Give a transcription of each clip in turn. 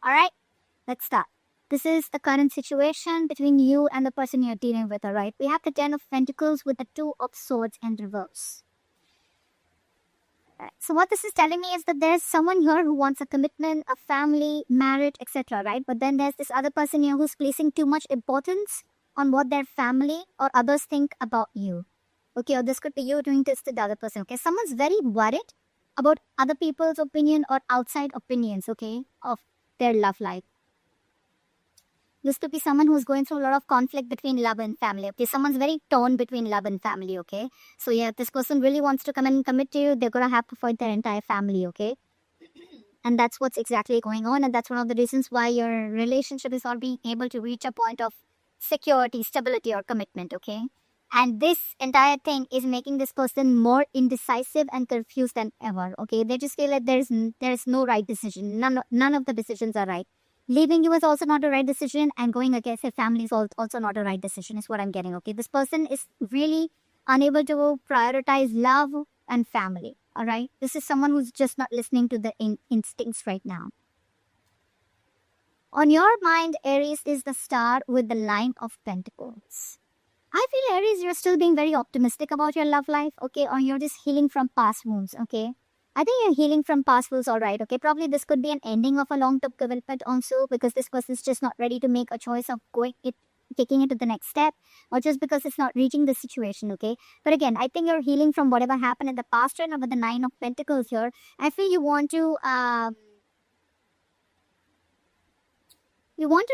Alright, let's start. This is the current situation between you and the person you're dealing with, alright? We have the 10 of Pentacles with the 2 of Swords in reverse. So what this is telling me is that there's someone here who wants a commitment, a family, marriage, etc., right? But then there's this other person here who's placing too much importance on what their family or others think about you. Okay, or this could be you doing this to the other person, okay? Someone's very worried about other people's opinion or outside opinions, okay, of their love life. This could be someone who's going through a lot of conflict between love and family. Okay, someone's very torn between love and family. Okay, so yeah, this person really wants to come and commit to you. They're gonna have to fight their entire family. Okay, and that's what's exactly going on, and that's one of the reasons why your relationship is not being able to reach a point of security, stability, or commitment. Okay, and this entire thing is making this person more indecisive and confused than ever. Okay, they just feel like there's no right decision. None of the decisions are right. Leaving you is also not a right decision, and going against your family is also not a right decision, is what I'm getting. Okay, this person is really unable to prioritize love and family. All right, this is someone who's just not listening to the instincts right now. On your mind, Aries is the star with the 9 of Pentacles. I feel, Aries, you're still being very optimistic about your love life, okay, or you're just healing from past wounds, okay. I think you're healing from past wounds, all right, okay. Probably this could be an ending of a long-term commitment also, because this person's just not ready to make a choice of taking it to the next step, or just because it's not reaching the situation, okay. But again, I think you're healing from whatever happened in the past, and with the 9 of Pentacles here, I feel you want to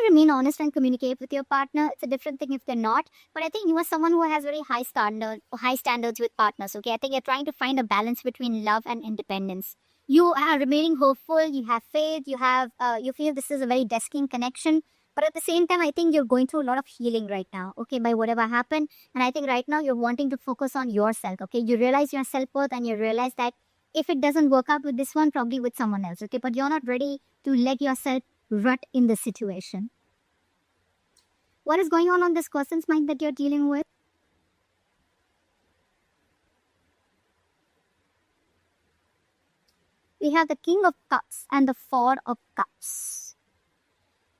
remain honest and communicate with your partner. It's a different thing if they're not. But I think you are someone who has very high standards with partners. Okay, I think you're trying to find a balance between love and independence. You are remaining hopeful. You have faith. You feel this is a very destined connection. But at the same time, I think you're going through a lot of healing right now. Okay, by whatever happened. And I think right now you're wanting to focus on yourself. Okay, you realize your self-worth, and you realize that if it doesn't work out with this one, probably with someone else. Okay, but you're not ready to let yourself rut in the situation. What is going on this person's mind that you're dealing with? We have the King of Cups and the Four of Cups.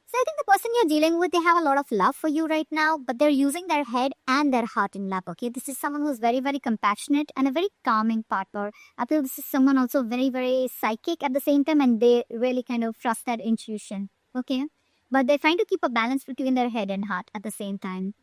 So I think the person you're dealing with, they have a lot of love for you right now, but they're using their head and their heart in love, okay? This is someone who's very, very compassionate and a very calming partner. I feel this is someone also very, very psychic at the same time, and they really kind of trust that intuition, okay? But they're trying to keep a balance between their head and heart at the same time.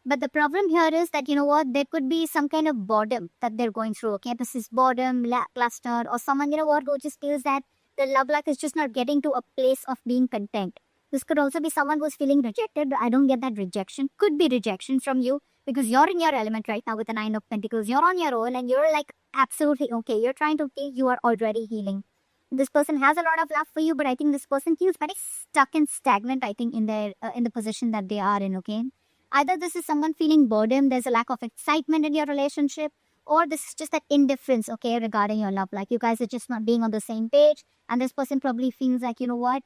But the problem here is that, you know what, there could be some kind of boredom that they're going through, okay? This is boredom, lackluster, or someone, you know what, who just feels that the love life is just not getting to a place of being content. This could also be someone who's feeling rejected. I don't get that rejection. Could be rejection from you because you're in your element right now with the 9 of Pentacles. You're on your own and you're like absolutely okay. You're trying to think you are already healing. This person has a lot of love for you, but I think this person feels very stuck and stagnant, I think, in the position that they are in, okay? Either this is someone feeling boredom, there's a lack of excitement in your relationship, or this is just that indifference, okay, regarding your love. Like you guys are just not being on the same page, and this person probably feels like, you know what,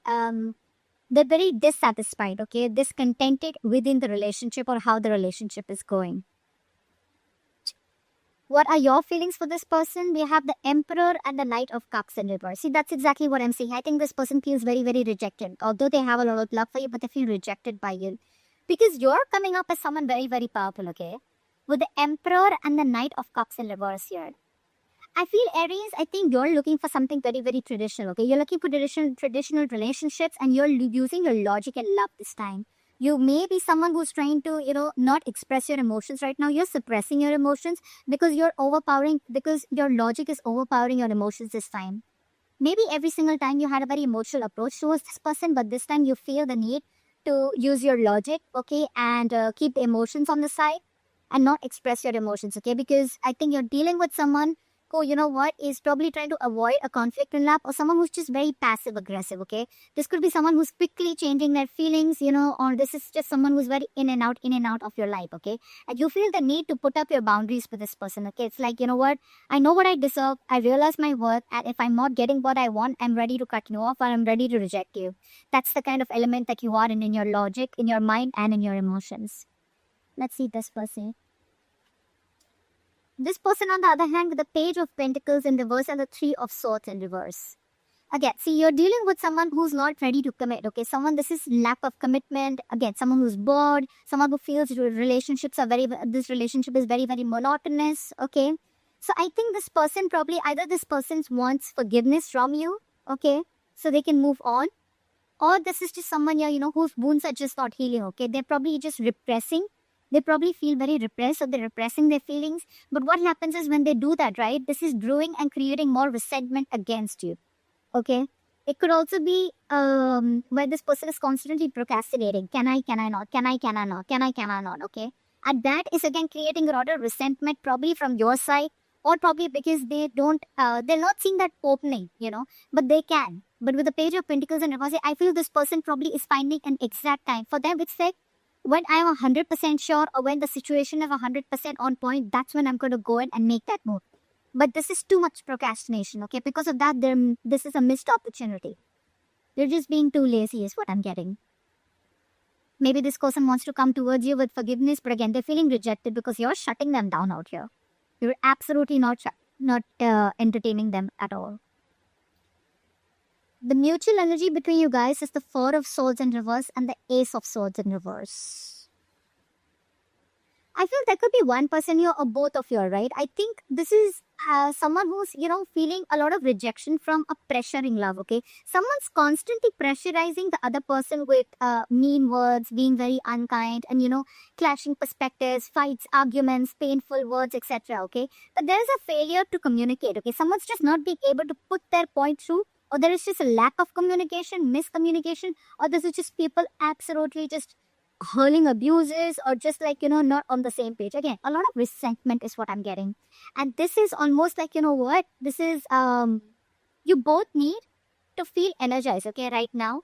they're very dissatisfied, okay, discontented within the relationship or how the relationship is going. What are your feelings for this person? We have the Emperor and the Knight of Cups in reverse. See, that's exactly what I'm saying. I think this person feels very, very rejected. Although they have a lot of love for you, but they feel rejected by you. Because you're coming up as someone very, very powerful, okay? With the Emperor and the Knight of Cups in reverse here. I feel, Aries, I think you're looking for something very, very traditional, okay? You're looking for traditional relationships, and you're using your logic and love this time. You may be someone who's trying to, not express your emotions right now. You're suppressing your emotions because your logic is overpowering your emotions this time. Maybe every single time you had a very emotional approach towards this person, but this time you feel the need to use your logic, okay, and keep the emotions on the side and not express your emotions, okay? Because I think you're dealing with someone who, you know what, is probably trying to avoid a conflict in love, or someone who's just very passive aggressive, okay? This could be someone who's quickly changing their feelings, or this is just someone who's very in and out of your life, okay? And you feel the need to put up your boundaries with this person, okay? It's like, you know what, I know what I deserve, I realize my worth, and if I'm not getting what I want, I'm ready to cut you off, or I'm ready to reject you. That's the kind of element that you are in your logic, in your mind, and in your emotions. Let's see this person. This person, on the other hand, with the Page of Pentacles in reverse and the 3 of Swords in reverse. Again, see, you're dealing with someone who's not ready to commit. Okay, someone, this is lack of commitment. Again, someone who's bored, someone who feels this relationship is very, very monotonous. Okay, so I think this person probably, either this person wants forgiveness from you, okay, so they can move on, or this is just someone, yeah, whose wounds are just not healing. Okay, they're probably just repressing. They probably feel very repressed, so they're repressing their feelings. But what happens is when they do that, right, this is brewing and creating more resentment against you. Okay, it could also be where this person is constantly procrastinating. Can I not, can I not. Okay, and that is again creating a lot of resentment, probably from your side, or probably because they're not seeing that opening, but they can. But with the page of pentacles and reverse, I feel this person probably is finding an exact time for them. It's like when I'm 100% sure, or when the situation is 100% on point, that's when I'm going to go in and make that move. But this is too much procrastination, okay? Because of that, this is a missed opportunity. They're just being too lazy is what I'm getting. Maybe this person wants to come towards you with forgiveness, but again, they're feeling rejected because you're shutting them down out here. You're absolutely not entertaining them at all. The mutual energy between you guys is the Four of Swords in reverse and the Ace of Swords in reverse. I feel there could be one person here or both of you, right? I think this is someone who's, feeling a lot of rejection from a pressuring love, okay? Someone's constantly pressurizing the other person with mean words, being very unkind, and, clashing perspectives, fights, arguments, painful words, etc., okay? But there's a failure to communicate, okay? Someone's just not being able to put their point through, or there is just a lack of communication, miscommunication, or this is just people absolutely just hurling abuses, or just like, not on the same page. Again, a lot of resentment is what I'm getting. And this is almost like, what? This is, you both need to feel energized, okay, right now.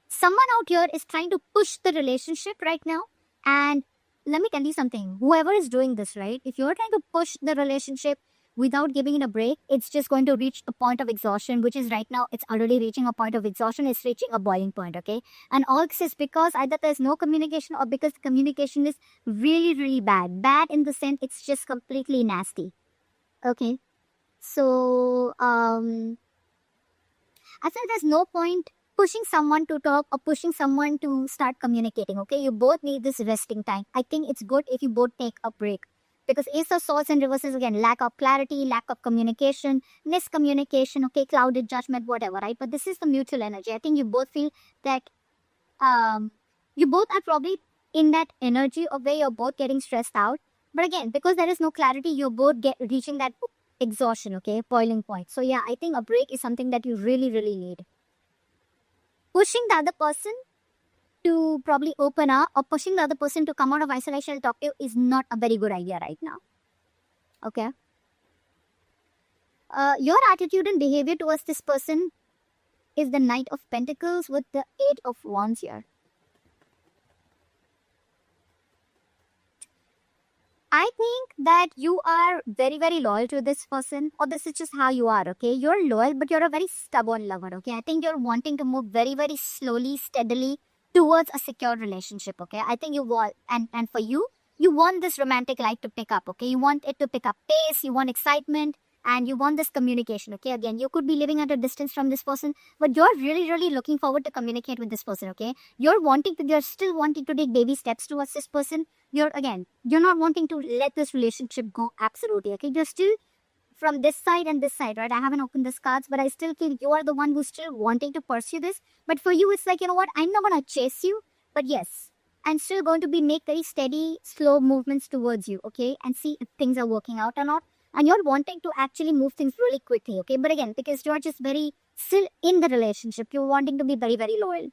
Someone out here is trying to push the relationship right now. And let me tell you something. Whoever is doing this, right, if you're trying to push the relationship without giving it a break, it's just going to reach a point of exhaustion, which is right now, it's already reaching a point of exhaustion. It's reaching a boiling point, okay? And all this is because either there's no communication, or because the communication is really, really bad. Bad in the sense it's just completely nasty, okay? So, I feel there's no point pushing someone to talk or pushing someone to start communicating, okay? You both need this resting time. I think it's good if you both take a break. Because Ace of Swords and reverses, again, lack of clarity, lack of communication, miscommunication, okay, clouded judgment, whatever, right? But this is the mutual energy. I think you both feel that you both are probably in that energy of where you're both getting stressed out. But again, because there is no clarity, you're both reaching that exhaustion, okay, boiling point. So yeah, I think a break is something that you really, really need. Pushing the other person to probably open up, or pushing the other person to come out of isolation and talk to you, is not a very good idea right now. Okay. Your attitude and behavior towards this person is the Knight of Pentacles with the Eight of Wands here. I think that you are very, very loyal to this person, or this is just how you are, okay? You're loyal, but you're a very stubborn lover, okay? I think you're wanting to move very, very slowly, steadily towards a secure relationship, okay? I think you want, and for you, you want this romantic life to pick up, okay? You want it to pick up pace, you want excitement, and you want this communication, okay? Again, you could be living at a distance from this person, but you're really, really looking forward to communicate with this person, okay? You're still wanting to take baby steps towards this person. You're not wanting to let this relationship go absolutely, okay? You're still from this side and this side, right? I haven't opened this cards, but I still feel you are the one who's still wanting to pursue this. But for you, it's like, you know what? I'm not going to chase you, but yes, I'm still going to make very steady, slow movements towards you, okay? And see if things are working out or not. And you're wanting to actually move things really quickly, okay? But again, because you're just very still in the relationship, you're wanting to be very, very loyal.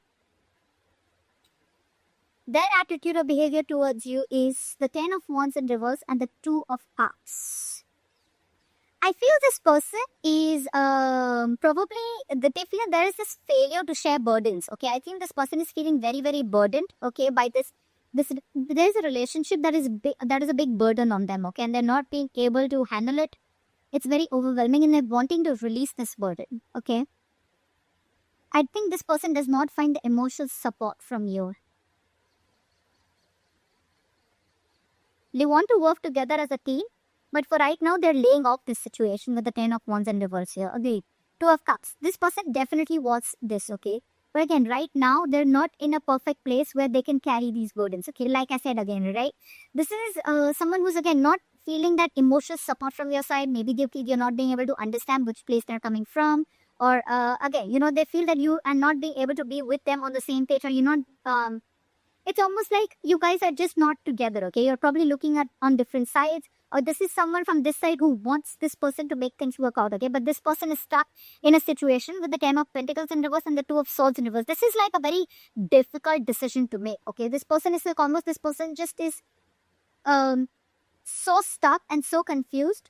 Their attitude or behavior towards you is the Ten of Wands in reverse and the Two of Cups. I feel this person is probably, they feel there is this failure to share burdens, okay? I think this person is feeling very, very burdened, okay, by this there is a relationship that is a big burden on them, okay? And they're not being able to handle it. It's very overwhelming, and they're wanting to release this burden, okay? I think this person does not find the emotional support from you. They want to work together as a team, but for right now, they're laying off this situation with the Ten of Wands and reverse here. Agreed. Two of Cups. This person definitely wants this, okay? But again, right now, they're not in a perfect place where they can carry these burdens, okay? Like I said again, right? This is someone who's, again, not feeling that emotional support from your side. Maybe you're not being able to understand which place they're coming from. Or, again, they feel that you are not being able to be with them on the same page, or you're not... it's almost like you guys are just not together, okay? You're probably looking at on different sides, or this is someone from this side who wants this person to make things work out, okay? But this person is stuck in a situation with the 10 of Pentacles in reverse and the 2 of Swords in reverse. This is like a very difficult decision to make, okay? This person is like almost, this person just is so stuck and so confused.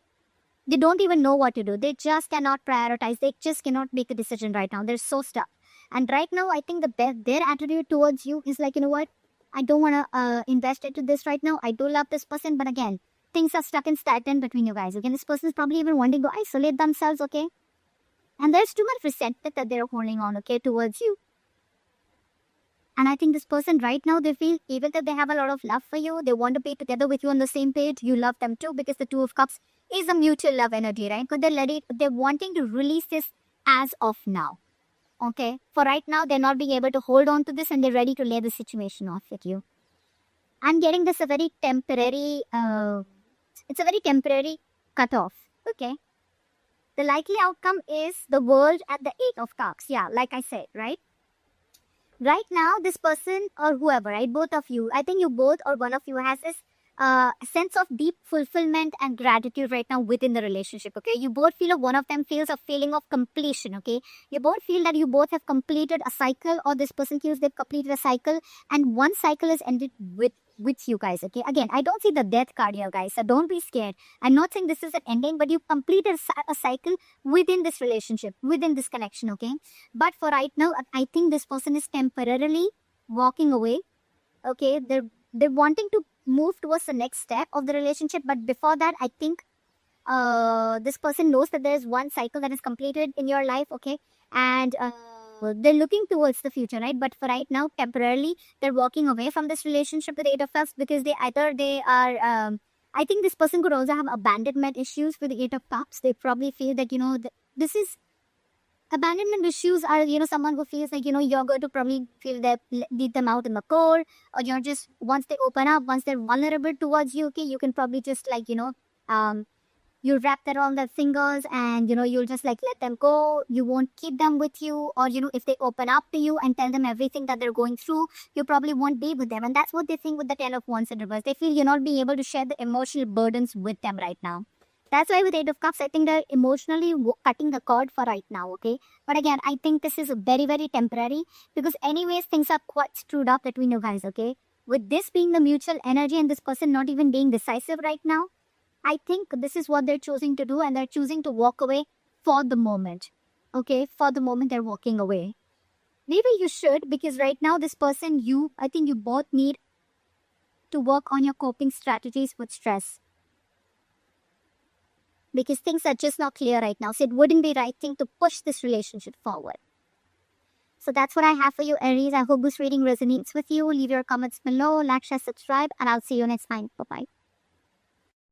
They don't even know what to do. They just cannot prioritize. They just cannot make a decision right now. They're so stuck. And right now, I think their attitude towards you is like, you know what? I don't want to invest into this right now. I do love this person, but again, things are stuck and stagnant between you guys. Again, this person is probably even wanting to isolate themselves, okay? And there's too much resentment that they're holding on, okay, towards you. And I think this person right now, they feel even that they have a lot of love for you, they want to be together with you on the same page. You love them too, because the 2 of Cups is a mutual love energy, right? Because they're wanting to release this as of now. Okay, for right now, they're not being able to hold on to this, and they're ready to lay the situation off with you. I'm getting this a very temporary, it's a very temporary cutoff. Okay. The likely outcome is the World at the 8 of Cups. Yeah, like I said, right? Right now, this person or whoever, right? Both of you, I think you both or one of you has this sense of deep fulfillment and gratitude right now within the relationship, okay? You both feel, or one of them feels a feeling of completion, okay? You both feel that you both have completed a cycle, or this person feels they've completed a cycle, and one cycle is ended with you guys, okay? Again, I don't see the death card here, guys, so don't be scared. I'm not saying this is an ending, but you completed a cycle within this relationship, within this connection, okay? But for right now, I think this person is temporarily walking away, okay? They're wanting to move towards the next step of the relationship, but before that, I think this person knows that there's one cycle that is completed in your life, okay? And they're looking towards the future, right? But for right now, temporarily, they're walking away from this relationship with the 8 of Cups, because they are I think this person could also have abandonment issues with the 8 of Cups. They probably feel that, this is abandonment issues are, someone who feels like, you're going to probably feel that lead them out in the cold, or you're just, once they open up, once they're vulnerable towards you, okay, you can probably just like, you'll wrap that around their fingers, and, you'll just like let them go. You won't keep them with you, or, if they open up to you and tell them everything that they're going through, you probably won't be with them. And that's what they think with the 10 of Wands in reverse. They feel you're not being able to share the emotional burdens with them right now. That's why with 8 of Cups, I think they're emotionally cutting the cord for right now, okay? But again, I think this is very, very temporary, because anyways, things are quite screwed up between you guys, okay? With this being the mutual energy and this person not even being decisive right now, I think this is what they're choosing to do, and they're choosing to walk away for the moment, okay? For the moment, they're walking away. Maybe you should, because right now, this person, I think you both need to work on your coping strategies with stress, because things are just not clear right now. So it wouldn't be right thing to push this relationship forward. So that's what I have for you, Aries. I hope this reading resonates with you. Leave your comments below, like, share, subscribe, and I'll see you next time. Bye-bye.